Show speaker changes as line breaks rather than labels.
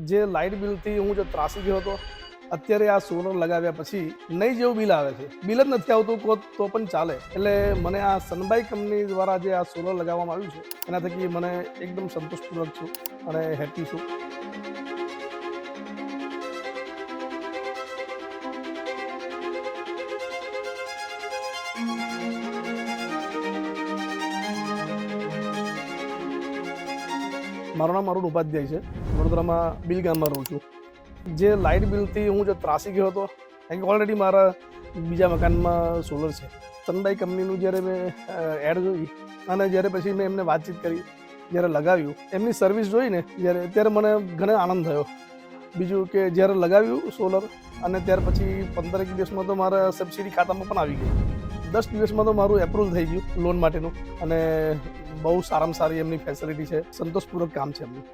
જે લાઇટ બિલથી હું જે ત્રાસી ગયો હતો, અત્યારે આ સોલર લગાવ્યા પછી નહીં જેવું બિલ આવે છે. બિલ જ નથી આવતું તો પણ ચાલે. એટલે મને આ સનબાઈ કંપની દ્વારા જે આ સોલર લગાવવામાં આવ્યું છે એના થકી મને એકદમ સંતોષપૂર્વક છું અને હેપી છું. મારું નામ અરુણ ઉપાધ્યાય છે. વડોદરામાં બિલ ગામમાં રહું છું. જે લાઇટ બિલથી હું જે ત્રાસી ગયો હતો, કારણ કે ઓલરેડી મારા બીજા મકાનમાં સોલર છે. સનબાઈ કંપનીનું જ્યારે મેં એડ જોઈ અને જ્યારે પછી મેં એમને વાતચીત કરી, જ્યારે લગાવ્યું, એમની સર્વિસ જોઈને ત્યારે મને ઘણો આનંદ થયો. બીજું કે જ્યારે લગાવ્યું સોલર અને ત્યાર પછી 15 દિવસમાં તો મારા સબસિડી ખાતામાં પણ આવી ગઈ. 10 દિવસમાં તો મારું એપ્રુવલ થઈ ગયું લોન માટેનું અને બહુ સારામાં સારી એમની ફેસિલિટી છે. સંતોષપૂર્વક કામ છે એમનું.